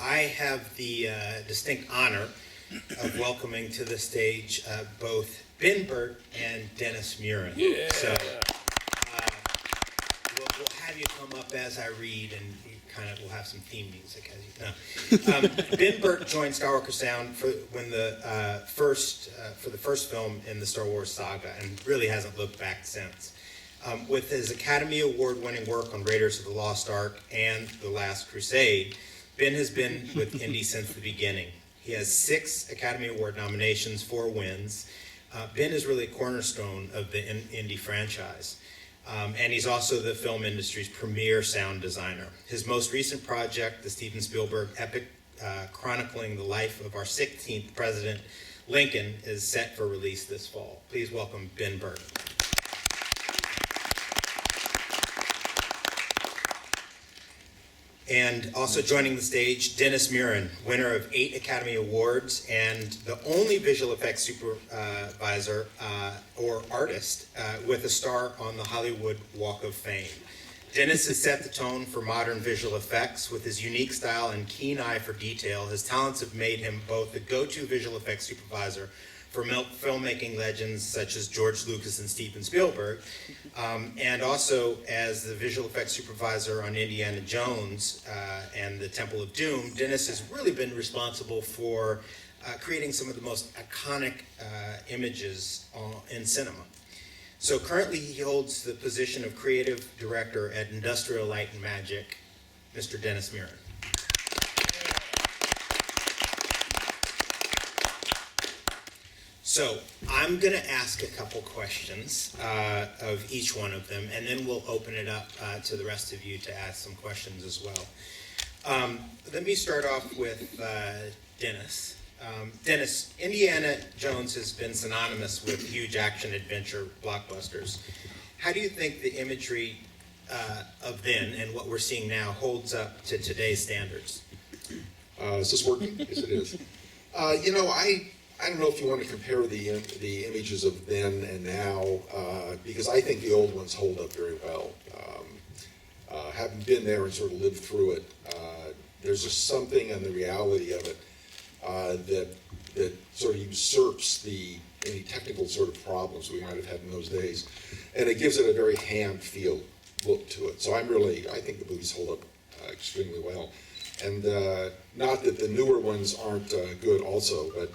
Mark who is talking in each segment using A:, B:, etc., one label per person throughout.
A: I have the distinct honor of welcoming to the stage both Ben Burtt and Denis Muren.
B: Yeah.
A: So we'll have you come up as I read, and we'll have some theme music as you know. Ben Burtt joined Skywalker Sound for the first film in the Star Wars saga, and really hasn't looked back since. With his Academy Award-winning work on Raiders of the Lost Ark and The Last Crusade, Ben has been with Indy since the beginning. He has 6 Academy Award nominations, 4 wins. Ben is really a cornerstone of the Indy franchise. And he's also the film industry's premier sound designer. His most recent project, the Steven Spielberg epic chronicling the life of our 16th President Lincoln, is set for release this fall. Please welcome Ben Burtt. And also joining the stage, Denis Muren, winner of 8 Academy Awards and the only visual effects supervisor or artist with a star on the Hollywood Walk of Fame. Denis has set the tone for modern visual effects with his unique style and keen eye for detail. His talents have made him both the go-to visual effects supervisor for filmmaking legends such as George Lucas and Steven Spielberg, and also as the visual effects supervisor on Indiana Jones and the Temple of Doom. Denis has really been responsible for creating some of the most iconic images in cinema. So currently he holds the position of creative director at Industrial Light and Magic, Mr. Denis Muren. So I'm going to ask a couple questions of each one of them, and then we'll open it up to the rest of you to ask some questions as well. Let me start off with Denis. Denis, Indiana Jones has been synonymous with huge action-adventure blockbusters. How do you think the imagery of then and what we're seeing now holds up to today's standards?
C: Is this working? Yes, it is. I don't know if you want to compare the images of then and now, because I think the old ones hold up very well. Having been there and sort of lived through it, there's just something in the reality of it that sort of usurps any technical sort of problems we might have had in those days, and it gives it a very hand-feel look to it. So I think the movies hold up extremely well, and not that the newer ones aren't good also, but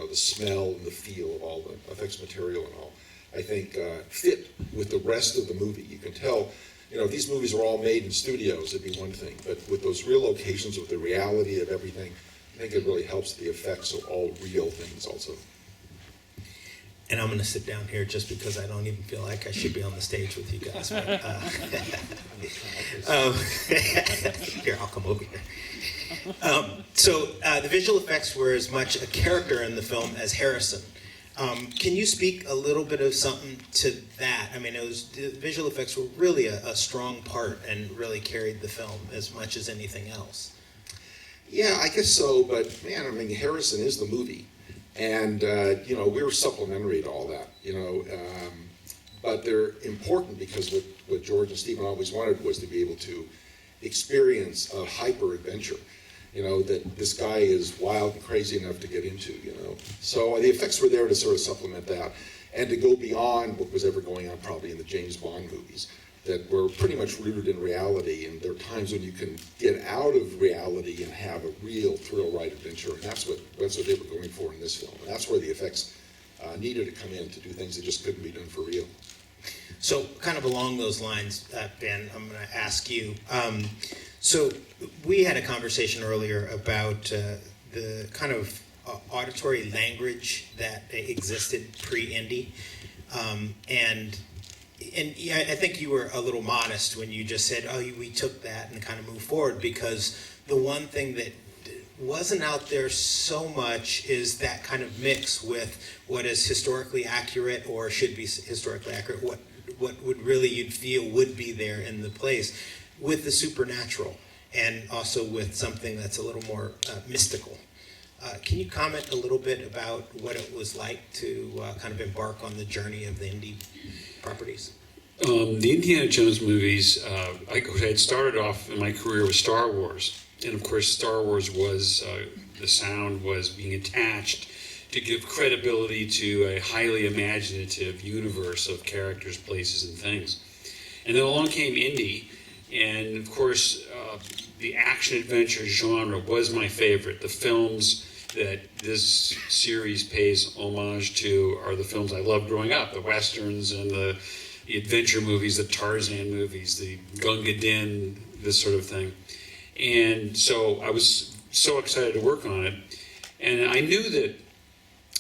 C: the smell and the feel of all the effects material and all, I think fit with the rest of the movie. You can tell, if these movies were all made in studios, it'd be one thing, but with those real locations, with the reality of everything, I think it really helps the effects of all real things also.
A: And I'm going to sit down here just because I don't even feel like I should be on the stage with you guys. But, here, I'll come over here. So the visual effects were as much a character in the film as Harrison. Can you speak a little bit of something to that? I mean, the visual effects were really a strong part and really carried the film as much as anything else.
C: Yeah, I guess so, but man, I mean, Harrison is the movie. And, we're supplementary to all that, but they're important because what George and Stephen always wanted was to be able to experience a hyper-adventure, that this guy is wild and crazy enough to get into, So the effects were there to sort of supplement that and to go beyond what was ever going on probably in the James Bond movies that were pretty much rooted in reality, and there are times when you can get out of reality and have a real thrill-ride adventure, and that's what they were going for in this film, and that's where the effects needed to come in to do things that just couldn't be done for real.
A: So kind of along those lines, Ben, I'm going to ask you, so we had a conversation earlier about the kind of auditory language that existed pre-Indy, and yeah, I think you were a little modest when you just said, we took that and kind of moved forward, because the one thing that wasn't out there so much is that kind of mix with what is historically accurate or should be historically accurate, what would really you'd feel would be there in the place, with the supernatural, and also with something that's a little more mystical. Can you comment a little bit about what it was like to kind of embark on the journey of the Indy properties?
B: The Indiana Jones movies, I had started off in my career with Star Wars, And of course, Star Wars was, the sound was being attached to give credibility to a highly imaginative universe of characters, places, and things. And then along came Indy, and of course, the action-adventure genre was my favorite. The films that this series pays homage to are the films I loved growing up, the Westerns and the adventure movies, the Tarzan movies, the Gunga Din, this sort of thing. And so I was so excited to work on it. And I knew that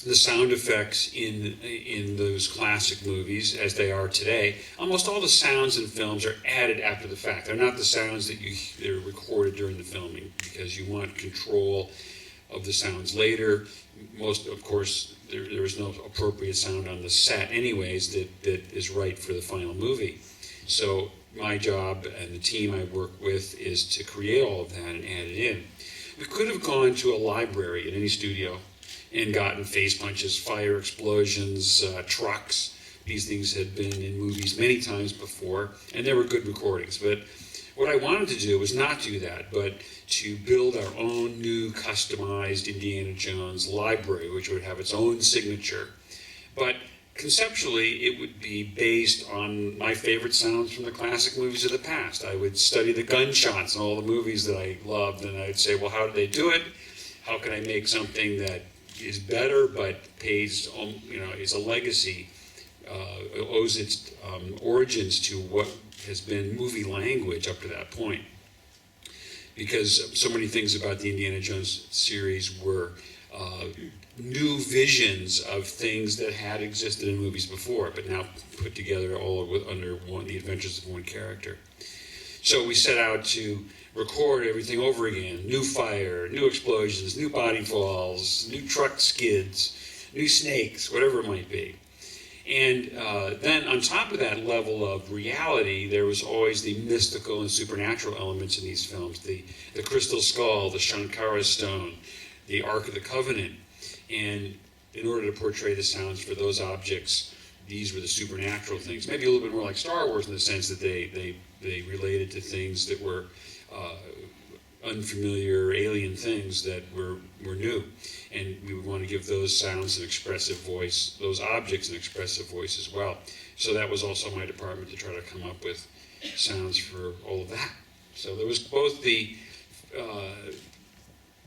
B: the sound effects in those classic movies, as they are today, almost all the sounds in films are added after the fact. They're not the sounds that they're recorded during the filming, because you want control of the sounds later. Most, of course, there is no appropriate sound on the set anyways that is right for the final movie. So my job and the team I work with is to create all of that and add it in. We could have gone to a library in any studio and gotten face punches, fire explosions, trucks. These things had been in movies many times before, and they were good recordings. But what I wanted to do was not do that, but to build our own new customized Indiana Jones library, which would have its own signature. But conceptually, it would be based on my favorite sounds from the classic movies of the past. I would study the gunshots in all the movies that I loved, and I'd say, well, how did they do it? How can I make something that is better but pays, is a legacy, owes its origins to what has been movie language up to that point? Because so many things about the Indiana Jones series were new visions of things that had existed in movies before, but now put together all under the adventures of one character. So we set out to record everything over again. New fire, new explosions, new body falls, new truck skids, new snakes, whatever it might be. And then on top of that level of reality, there was always the mystical and supernatural elements in these films. The Crystal Skull, the Shankara Stone, the Ark of the Covenant. And in order to portray the sounds for those objects, these were the supernatural things. Maybe a little bit more like Star Wars in the sense that they related to things that were unfamiliar alien things that were new. And we would want to give those sounds an expressive voice, those objects an expressive voice as well. So that was also my department, to try to come up with sounds for all of that. So there was both the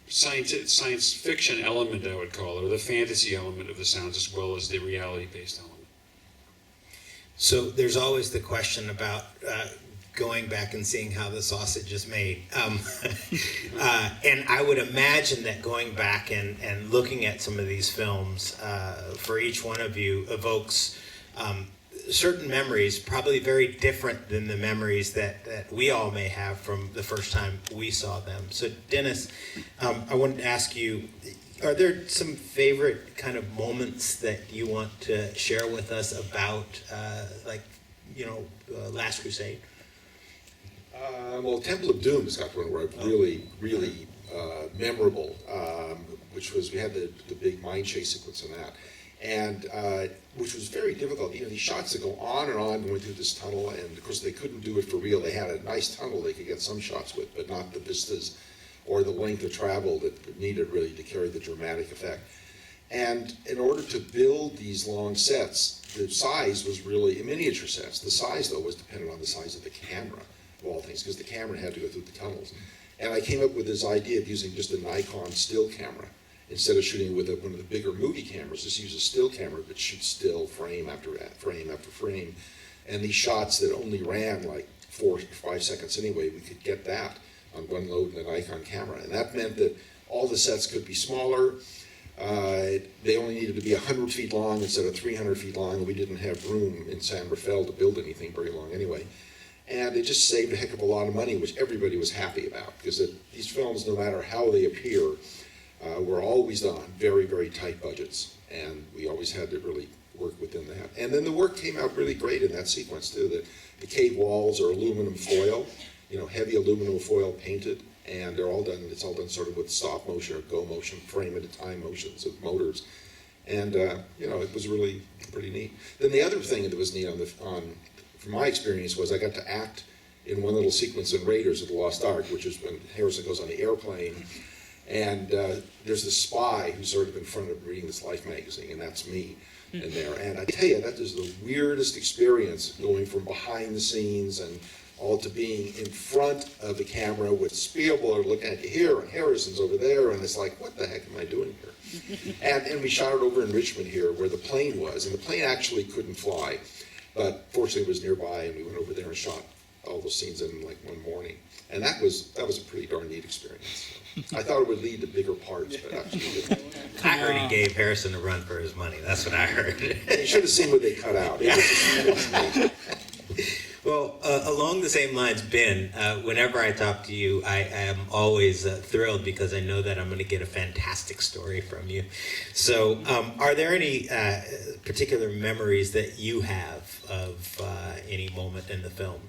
B: science fiction element, I would call it, or the fantasy element of the sounds, as well as the reality-based element.
A: So there's always the question about going back and seeing how the sausage is made. And I would imagine that going back and looking at some of these films for each one of you evokes certain memories, probably very different than the memories that we all may have from the first time we saw them. So Dennis, I wanted to ask you, are there some favorite kind of moments that you want to share with us about, Last Crusade?
C: Well, Temple of Doom has got one where really memorable, which was, we had the big mine chase sequence on that, and which was very difficult. These shots that go on and on going through this tunnel, and of course they couldn't do it for real. They had a nice tunnel they could get some shots with, but not the vistas or the length of travel that needed really to carry the dramatic effect. And in order to build these long sets, the size was really miniature sets. The size, though, was dependent on the size of the camera, of all things, because the camera had to go through the tunnels. And I came up with this idea of using just a Nikon still camera. Instead of shooting with one of the bigger movie cameras, just use a still camera that shoots still frame after frame after frame. And these shots that only ran like 4 or 5 seconds anyway, we could get that on one load in a Nikon camera. And that meant that all the sets could be smaller. They only needed to be 100 feet long instead of 300 feet long, and we didn't have room in San Rafael to build anything very long anyway. And it just saved a heck of a lot of money, which everybody was happy about, because these films, no matter how they appear, were always done on very, very tight budgets, and we always had to really work within that. And then the work came out really great in that sequence too. The cave walls are aluminum foil, heavy aluminum foil painted, and they're all done. It's all done sort of with stop motion or go motion, frame at a time motions of motors, and it was really pretty neat. Then the other thing that was neat from my experience was I got to act in one little sequence in Raiders of the Lost Ark, which is when Harrison goes on the airplane, and there's this spy who's sort of in front of reading this Life magazine, and that's me in there. And I tell you, that is the weirdest experience, going from behind the scenes and all to being in front of the camera with Spielberg looking at you here and Harrison's over there, and it's like, what the heck am I doing here? And we shot it over in Richmond here where the plane was, and the plane actually couldn't fly, but fortunately it was nearby, and we went over there and shot all those scenes in like one morning. And that was a pretty darn neat experience. So I thought it would lead to bigger parts, but actually it didn't.
A: I heard he gave Harrison a run for his money. That's what I heard.
C: You should have seen what they cut out. It was amazing.
A: Well, along the same lines, Ben, whenever I talk to you, I am always thrilled because I know that I'm going to get a fantastic story from you. So are there any particular memories that you have of any moment in the film?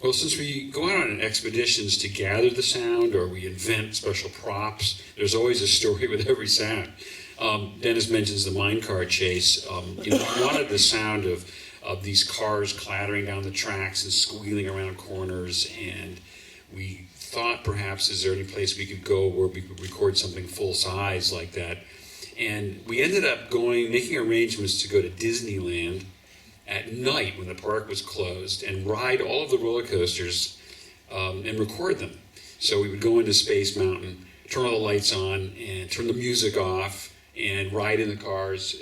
B: Well, since we go out on expeditions to gather the sound or we invent special props, there's always a story with every sound. Dennis mentions the minecart chase. We wanted the sound of these cars clattering down the tracks and squealing around corners, and we thought perhaps is there any place we could go where we could record something full size like that. And we ended up making arrangements to go to Disneyland at night when the park was closed and ride all of the roller coasters and record them. So we would go into Space Mountain, turn all the lights on and turn the music off and ride in the cars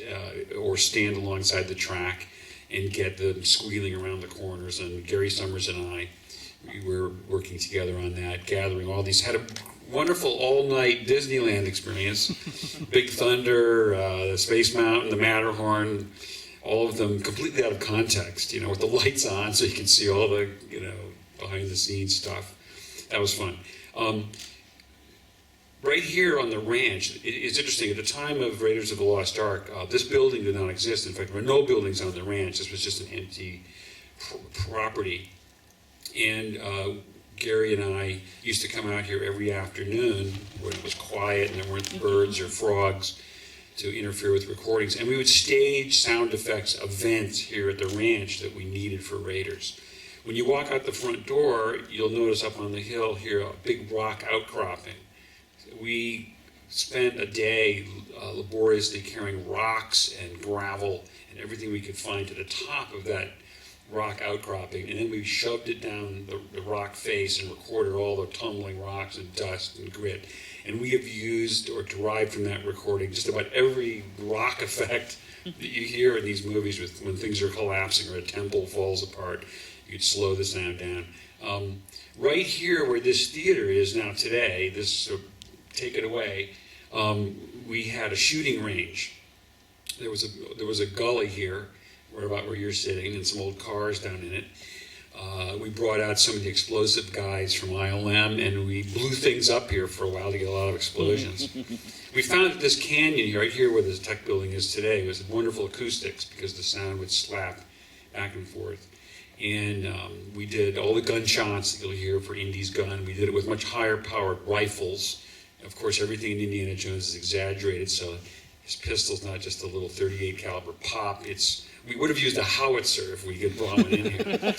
B: or stand alongside the track and get them squealing around the corners. And Gary Summers and I, we were working together on that, gathering all these, had a wonderful all-night Disneyland experience. Big Thunder, Space Mountain, the Matterhorn, all of them completely out of context, with the lights on so you can see all the, behind-the-scenes stuff. That was fun. Right here on the ranch, it's interesting, at the time of Raiders of the Lost Ark, this building did not exist. In fact, there were no buildings on the ranch. This was just an empty property. And Gary and I used to come out here every afternoon when it was quiet and there weren't birds or frogs to interfere with recordings. And we would stage sound effects events here at the ranch that we needed for Raiders. When you walk out the front door, you'll notice up on the hill here a big rock outcropping. We spent a day laboriously carrying rocks and gravel and everything we could find to the top of that rock outcropping, and then we shoved it down the rock face and recorded all the tumbling rocks and dust and grit. And we have used or derived from that recording just about every rock effect that you hear in these movies when things are collapsing or a temple falls apart. You could slow the sound down. Right here where this theater is now today, take it away, we had a shooting range. There was a gully here, about where you're sitting, and some old cars down in it. We brought out some of the explosive guys from ILM, and we blew things up here for a while to get a lot of explosions. We found that this canyon right here where the tech building is today was wonderful acoustics because the sound would slap back and forth. And we did all the gunshots that you'll hear for Indy's gun. We did it with much higher powered rifles. Of course, everything in Indiana Jones is exaggerated, so his pistol's not just a little .38 caliber pop. We would have used a howitzer if we could brought one in here.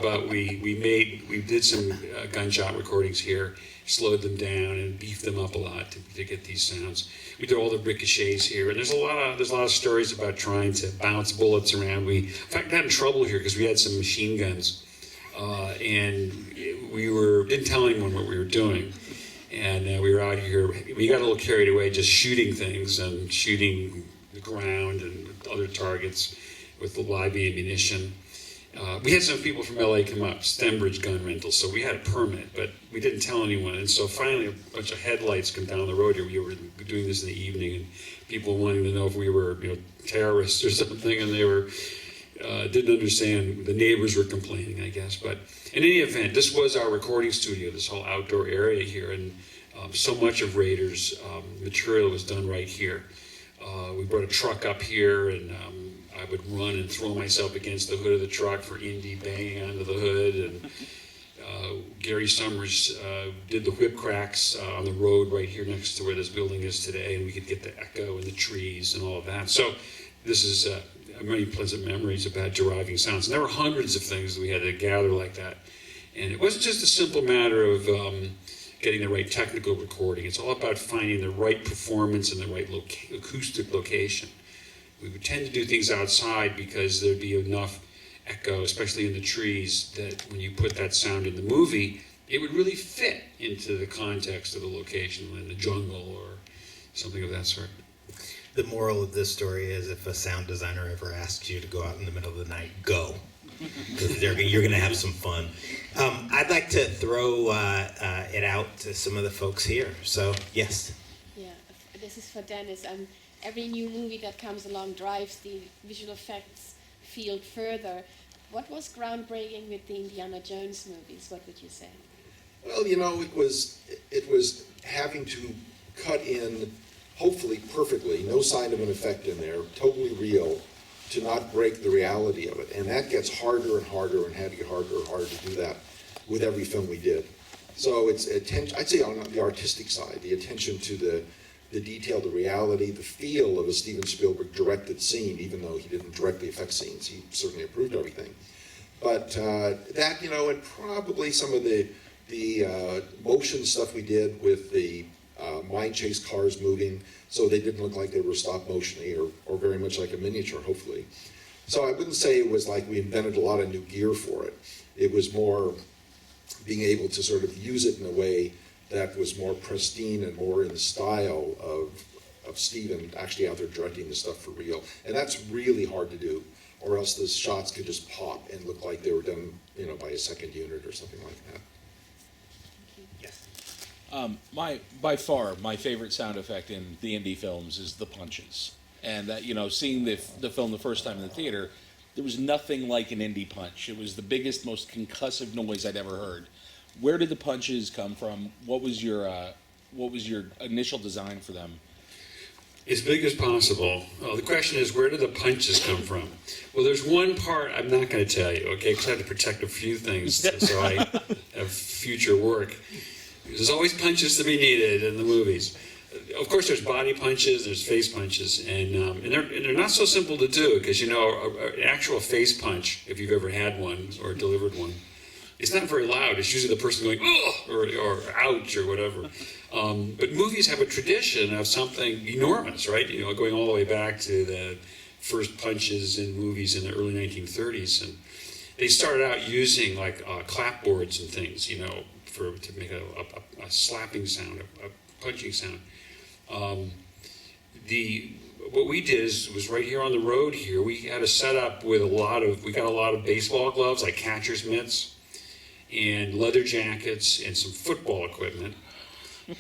B: But we did some gunshot recordings here, slowed them down and beefed them up a lot to get these sounds. We did all the ricochets here, and there's a lot of stories about trying to bounce bullets around. We, in fact, got in trouble here because we had some machine guns, and we didn't tell anyone what we were doing. And we were out here, we got a little carried away just shooting things and shooting the ground and other targets with the live ammunition. We had some people from LA come up, Stembridge Gun Rental, so we had a permit, but we didn't tell anyone. And so finally a bunch of headlights come down the road here. We were doing this in the evening, and people wanting to know if we were terrorists or something, and they didn't understand. The neighbors were complaining, I guess. But in any event, this was our recording studio, this whole outdoor area here, and so much of Raiders material was done right here. We brought a truck up here, and I would run and throw myself against the hood of the truck for Indy banging onto the hood, and Gary Summers did the whip cracks on the road right here next to where this building is today, and we could get the echo and the trees and all of that. So this is many pleasant memories about deriving sounds. And there were hundreds of things that we had to gather like that. And it wasn't just a simple matter of getting the right technical recording. It's all about finding the right performance and the right acoustic location. We would tend to do things outside because there'd be enough echo, especially in the trees, that when you put that sound in the movie, it would really fit into the context of the location, in the jungle or something of that sort.
A: The moral of this story is if a sound designer ever asks you to go out in the middle of the night, go. Because you're going to have some fun. I'd like to throw it out to some of the folks here. So, yes.
D: Yeah, this is for Dennis. Every new movie that comes along drives the visual effects field further. What was groundbreaking with the Indiana Jones movies? What would you say?
C: Well, you know, it was having to cut in, hopefully perfectly, no sign of an effect in there, totally real, to not break the reality of it. And that gets harder and harder and had to get harder and harder to do that with every film we did. So it's attention, I'd say on the artistic side, the attention to the detail, the reality, the feel of a Steven Spielberg directed scene, even though he didn't direct the effect scenes, he certainly approved everything. But that, you know, and probably some of the motion stuff we did with the mine chase cars moving, so they didn't look like they were stop motion or very much like a miniature, hopefully. So I wouldn't say it was like we invented a lot of new gear for it. It was more being able to sort of use it in a way that was more pristine and more in the style of Steven actually out there directing the stuff for real. And that's really hard to do, or else the shots could just pop and look like they were done, you know, by a second unit or something like that.
A: Yes.
E: By far, my favorite sound effect in the indie films is the punches. And that, you know, seeing the film the first time in the theater, there was nothing like an indie punch. It was the biggest, most concussive noise I'd ever heard. Where did the punches come from? What was your initial design for them?
B: As big as possible. Well, the question is, where do the punches come from? Well, there's one part I'm not going to tell you, okay, because I have to protect a few things so I have future work. There's always punches to be needed in the movies. Of course, there's body punches, there's face punches, and they're not so simple to do because, you know, an actual face punch, if you've ever had one or delivered one, it's not very loud. It's usually the person going, oh, or ouch, or whatever. But movies have a tradition of something enormous, right? You know, going all the way back to the first punches in movies in the early 1930s. And they started out using, like, clapboards and things, you know, to make a slapping sound, a punching sound. What we did was right here on the road here, we had a setup with we got a lot of baseball gloves, like catcher's mitts, and leather jackets, and some football equipment.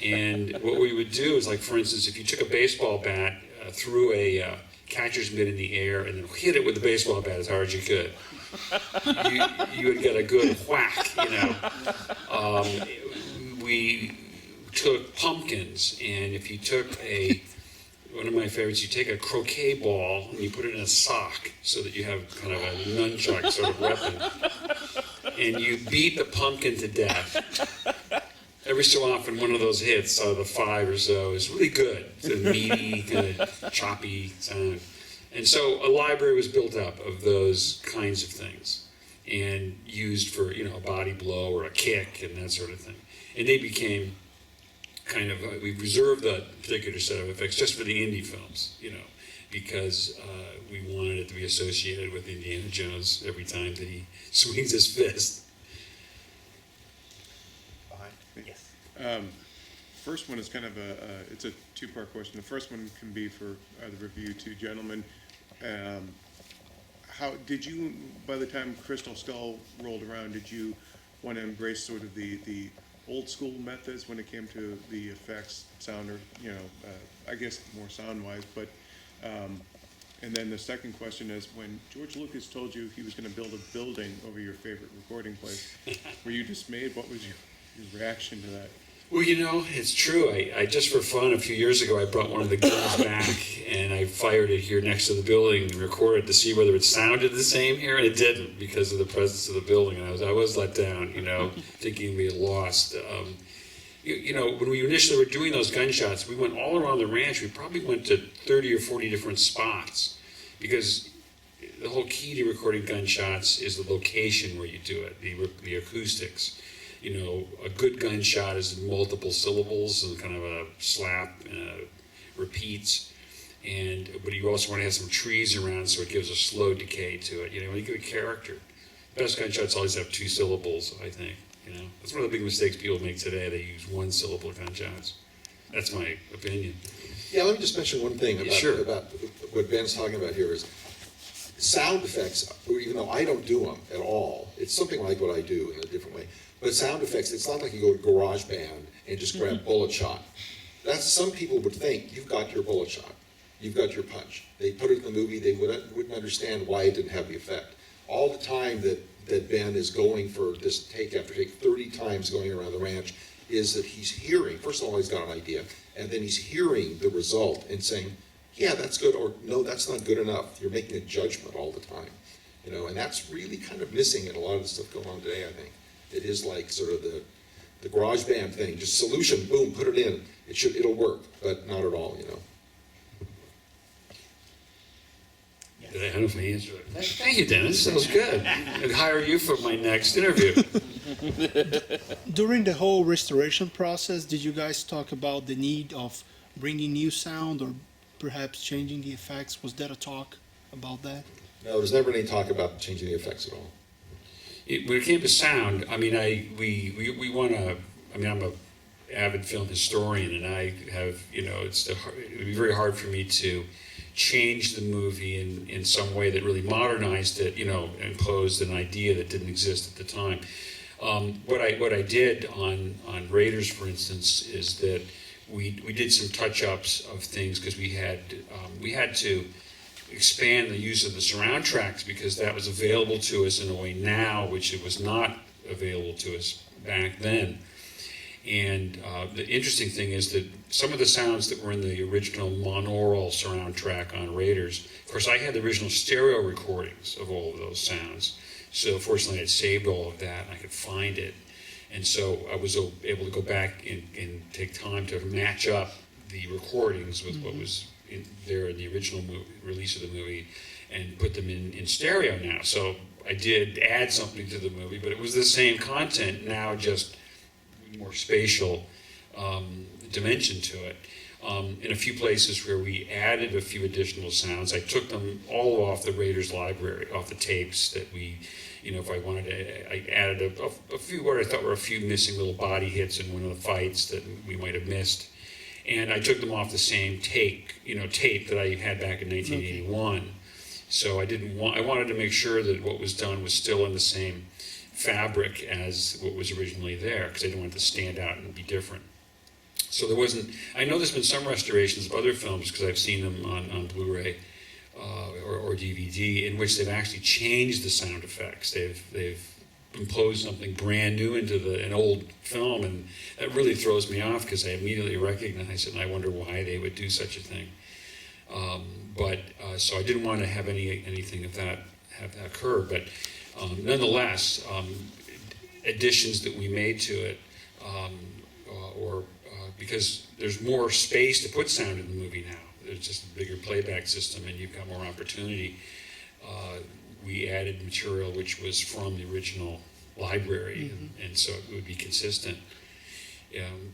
B: And what we would do is, like, for instance, if you took a baseball bat, threw a catcher's mitt in the air, and then hit it with the baseball bat as hard as you could, you would get a good whack, you know. We took pumpkins, and if you took one of my favorites, you take a croquet ball and you put it in a sock so that you have kind of a nunchuck sort of weapon, and you beat the pumpkin to death. Every so often, one of those hits out of the 5 or so is really good. It's a meaty, kind of choppy sound. And so a library was built up of those kinds of things and used for, you know, a body blow or a kick and that sort of thing. And they became kind of, we reserved that particular set of effects just for the indie films, you know, because we wanted it to be associated with Indiana Jones every time that he swings his fist.
A: Yes.
F: First one is kind of it's a two-part question. The first one can be for the review, two gentlemen. How did you, by the time Crystal Skull rolled around, did you want to embrace sort of the old school methods when it came to the effects, sound, or, you know, I guess more sound-wise, but, and then the second question is, when George Lucas told you he was going to build a building over your favorite recording place, were you dismayed? What was your reaction to that?
B: Well, you know, it's true. I just for fun, a few years ago, I brought one of the guns back and I fired it here next to the building and recorded to see whether it sounded the same here, and it didn't because of the presence of the building. And I was let down, you know, thinking we had lost. You know, when we initially were doing those gunshots, we went all around the ranch. We probably went to 30 or 40 different spots because the whole key to recording gunshots is the location where you do it, the acoustics. You know, a good gunshot is multiple syllables and kind of a slap and repeats. But you also want to have some trees around so it gives a slow decay to it. You know, when you give a character, best gunshots always have 2 syllables, I think. You know, that's one of the big mistakes people make today. They use 1-syllable gunshots. That's my opinion.
C: Yeah, let me just mention one thing about,
B: Sure.
C: about what Ben's talking about here is sound effects, even though I don't do them at all, it's something like what I do in a different way. But sound effects, it's not like you go to GarageBand and just grab bullet shot. That's, some people would think you've got your bullet shot, you've got your punch. They put it in the movie, they wouldn't understand why it didn't have the effect. All the time that Ben is going for this take after take, 30 times going around the ranch, is that he's hearing, first of all, he's got an idea, and then he's hearing the result and saying, yeah, that's good, or no, that's not good enough. You're making a judgment all the time, you know, and that's really kind of missing in a lot of the stuff going on today, I think. It is like sort of the GarageBand thing, just solution, boom, put it in. It'll work, but not at all, you know.
B: I don't know if I answered it. Thank you, Dennis. That was good. I'd hire you for my next interview.
G: During the whole restoration process, did you guys talk about the need of bringing new sound or perhaps changing the effects? Was there a talk about that?
C: No, there's never any talk about changing the effects at all.
B: When it came to sound, I mean, we want to. I mean, I'm a avid film historian, and I have, you know, it would be very hard for me to change the movie in some way that really modernized it, you know, imposed an idea that didn't exist at the time. What I did on Raiders, for instance, is that we did some touch-ups of things because we had to expand the use of the surround tracks because that was available to us in a way now which it was not available to us back then. And the interesting thing is that some of the sounds that were in the original monaural surround track on Raiders, of course I had the original stereo recordings of all of those sounds, so fortunately I'd saved all of that and I could find it. And so I was able to go back and take time to match up the recordings with what was there in the original release of the movie and put them in stereo now. So I did add something to the movie, but it was the same content, now just more spatial dimension to it. In a few places where we added a few additional sounds, I took them all off the Raiders library, off the tapes that we, you know, if I wanted to, I added a few what I thought were a few missing little body hits in one of the fights that we might have missed. And I took them off the same tape that I had back in 1981. So I wanted to make sure that what was done was still in the same fabric as what was originally there, because I didn't want it to stand out and be different. So there wasn't, I know there's been some restorations of other films, because I've seen them on Blu-ray or DVD, in which they've actually changed the sound effects. They've imposed something brand new into an old film, and that really throws me off because I immediately recognize it and I wonder why they would do such a thing. So I didn't want to have anything of that occur, but nonetheless, additions that we made to it, because there's more space to put sound in the movie now. There's just a bigger playback system and you've got more opportunity. We added material which was from the original library, and so it would be consistent.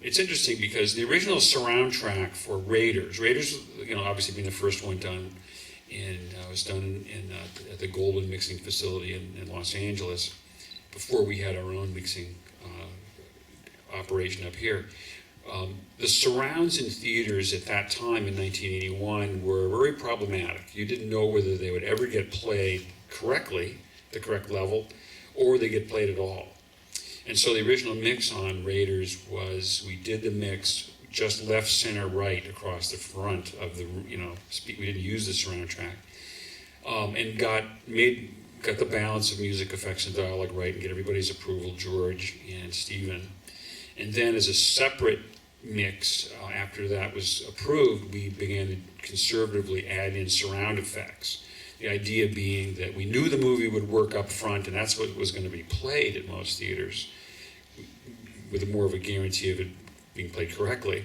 B: It's interesting because the original surround track for Raiders, you know, obviously being the first one done, was done at the Golden mixing facility in Los Angeles before we had our own mixing operation up here. The surrounds in theaters at that time in 1981 were very problematic. You didn't know whether they would ever get played correctly, the correct level, or they get played at all. And so the original mix on Raiders was, we did the mix just left, center, right across the front of the, you know, we didn't use the surround track, and got the balance of music, effects, and dialogue right, and get everybody's approval, George and Stephen. And then as a separate mix, after that was approved, we began to conservatively add in surround effects. The idea being that we knew the movie would work up front, and that's what was going to be played at most theaters, with more of a guarantee of it being played correctly.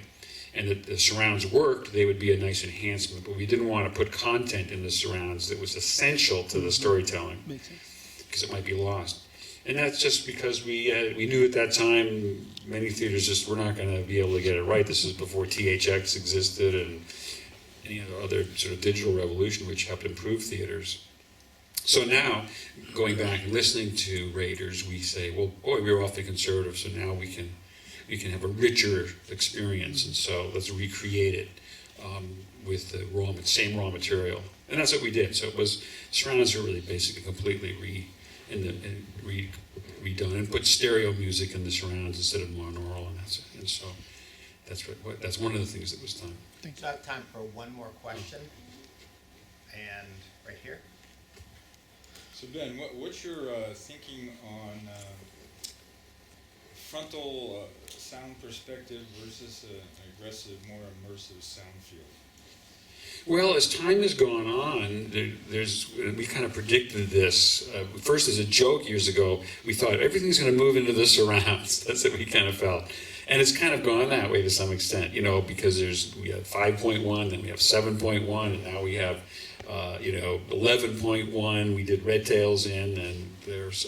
B: and that the surrounds worked, they would be a nice enhancement. But we didn't want to put content in the surrounds that was essential to the storytelling,
G: Makes sense.
B: because it might be lost. And that's just because we knew at that time many theaters just were not going to be able to get it right. This is before THX existed and any other sort of digital revolution which helped improve theaters. So now, going back and listening to Raiders, we say, well, boy, we were awfully conservative, so now we can have a richer experience, and so let's recreate it with the same raw material. And that's what we did. So it was, surrounds are really basically completely redone, and put stereo music in the surrounds instead of monaural, and so that's one of the things that was done.
A: So I have time for one more question. And right here.
H: So Ben, what's your thinking on frontal sound perspective versus an aggressive, more immersive sound field?
B: Well, as time has gone on, we kind of predicted this. First, as a joke years ago, we thought everything's going to move into the surrounds. That's what we kind of felt. And it's kind of gone that way to some extent, because we have 5.1, then we have 7.1, and now we have 11.1. We did Red Tails in, and there's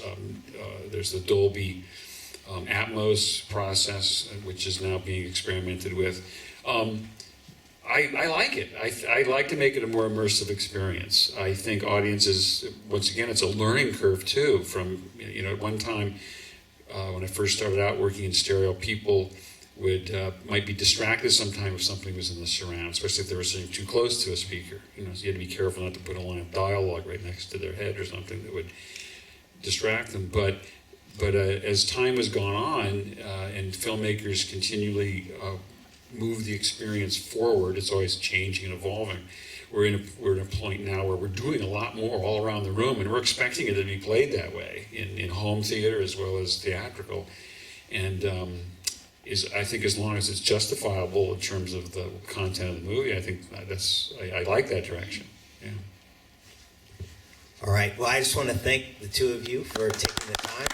B: the Dolby Atmos process, which is now being experimented with. I like it. I like to make it a more immersive experience. I think audiences, once again, it's a learning curve too. From at one time, when I first started out working in stereo, people might be distracted sometimes if something was in the surround, especially if they were sitting too close to a speaker. So you had to be careful not to put a line of dialogue right next to their head or something that would distract them. But as time has gone on, and filmmakers continually move the experience forward, it's always changing and evolving. We're in a point now where we're doing a lot more all around the room, and we're expecting it to be played that way in home theater as well as theatrical. And I think as long as it's justifiable in terms of the content of the movie, I think I like that direction. Yeah.
A: All right. Well, I just want to thank the two of you for taking the time.